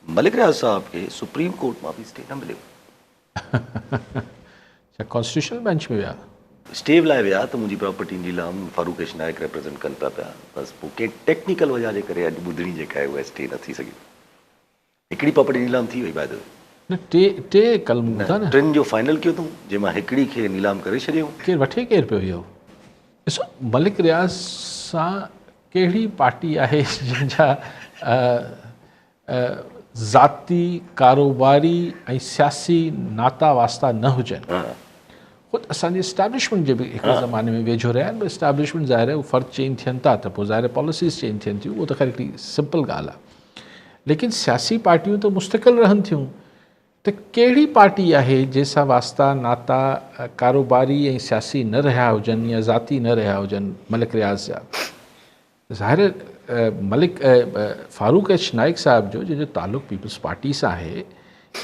मलिक रियाज़ साहब के supreme court में भी स्टे न मिले। कॉन्स्टिट्यूशनल बेंच में विया स्टे लाइ विया त मुंहिंजी प्रॉपर्टी नीलाम फारूक एच नायक रिप्रेज़ेंट कनि पिया बसि पोइ कंहिं टेक्निकल वजह जे करे अॼु ॿुधणी जेका आहे उहा स्टे न थी सघी। हिकिड़ी प्रॉपर्टी नीलाम थी वई बाय द वे। न टे कल ॿुधा न टिनि जो फाइनल कयो अथऊं जंहिंमां हिकिड़ी खे नीलाम करे छॾियऊं। केरु वठे केरु पियो इहो? ॾिसो मलिक रियाज़ सां कहिड़ी पार्टी आहे जंहिंजा ज़ाती कारोबारी ऐं सियासी नाता वास्ता न हुजनि। ख़ुदि असांजी इस्टेब्लिशमेंट जे बि हिकिड़े ज़माने में वेझो रहिया आहिनि। इस्टेब्लिशमेंट ज़ाहिर आहे उहे फ़र्क़ चेंज थियनि था त पोइ ज़ाहिर पॉलिसीज़ चेंज थियनि थियूं, उहो त ख़ैर हिकिड़ी सिंपल ॻाल्हि आहे। लेकिन सियासी पार्टियूं त मुस्तक़िल रहनि थियूं। त कहिड़ी पार्टी आहे जंहिंसां वास्ता नाता कारोबारी ऐं सियासी न रहिया हुजनि या ज़ाती न रहिया हुजनि मलिक रियाज़ जा? ज़ाहिर मलिक फारूक एच नाइक साहब जो जंहिंजो ताल्लुक़ पीपल्स पार्टी सां आहे,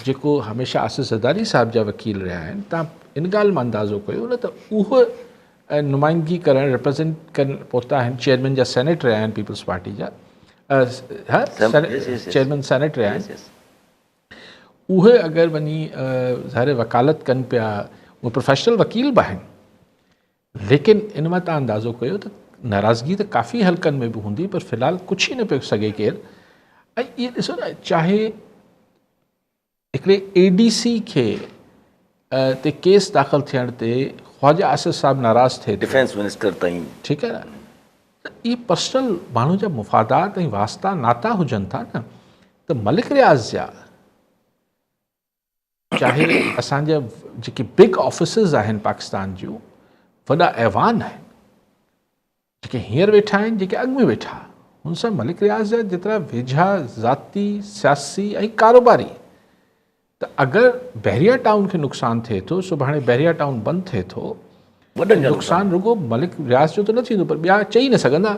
जेको हमेशह आसिफ़ ज़रदारी साहब जा वकील रहिया आहिनि, तव्हां इन ॻाल्हि मां अंदाज़ो कयो न त उहो नुमाइंदगी करणु रिप्रेज़ेंट कनि पहुता आहिनि। चेयरमैन जा सेनेट रहिया आहिनि पीपल्स पार्टी जा, चेयरमैन सेनेट रहिया आहिनि। उहे अगरि वञी ज़ाहिर वकालत कनि पिया, उहे प्रोफेशनल वकील बि आहिनि। लेकिन इन मां तव्हां अंदाज़ो कयो त नाराज़गी त काफ़ी हल्कनि में बि हूंदी, पर फ़िलहाल कुझु ई न पियो सघे केरु। ऐं इहे ॾिसो न, चाहे हिकिड़े ADC खे ते केस दाख़िल थियण ते ख्वाजा आसिफ़ साहब नाराज़ थिए, डिफेंस मिनिस्टर ताईं, ठीकु आहे न। त इहे पर्सनल माण्हू जा मुफ़ादात ऐं वास्ता नाता हुजनि था न। त मलिक रियाज़ जा चाहे असांजा जेके बिग ऑफिसिस आहिनि पाकिस्तान जूं, वॾा ऐवान आहिनि जेके हींअर वेठा आहिनि, जेके अॻु में वेठा, हुन सां मलिक रियाज़ जा जेतिरा वेझा ज़ाती सियासी ऐं कारोबारी, त अगरि बहरिया टाउन खे नुक़सानु थिए थो, सुभाणे बहरिया टाउन बंदि थिए थो, वॾनि नुक़सानु रुॻो मलिक रियाज़ जो त न थींदो, पर ॿिया चई न सघंदा।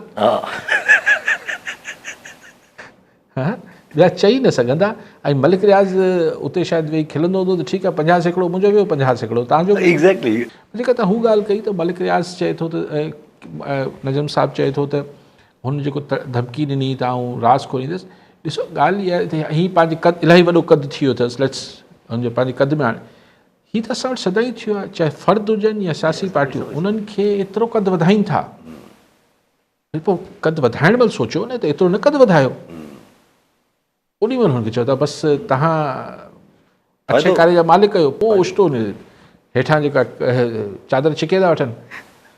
ॿिया चई न सघंदा। ऐं मलिक रियाज़ उते शायदि वेही खिलंदो हूंदो त ठीकु आहे, 50 सैकड़ो मुंहिंजो वियो, 50 सैकड़ो तव्हांजो। एग्ज़ैक्टली। जेका तव्हां हू ॻाल्हि कई त मलिक रियाज़ चए थो त नजम साहब चए थो त हुन जेको धमकी ॾिनी त आउं राज़ खोलींदुसि। ॾिसो ॻाल्हि इहा आहे, हीअ पंहिंजे कद इलाही वॾो कदु थी वियो अथसि, लेट्स हुनजो पंहिंजे कद में हाणे हीअ त असां वटि सदाईं थियो आहे, चाहे फ़र्द हुजनि या सियासी पार्टियूं, उन्हनि खे एतिरो कदु वधाइनि था। पोइ कदु वधाइण महिल सोचियो न त एतिरो न कदु वधायो। ओॾी महिल हुनखे चओ था बसि तव्हां अक्षय कारे जा मालिक आहियो, पोइ ओचितो हेठां जेका चादर छिके था वठनि।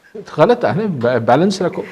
ग़लति आहे न, बैलेंस रखो।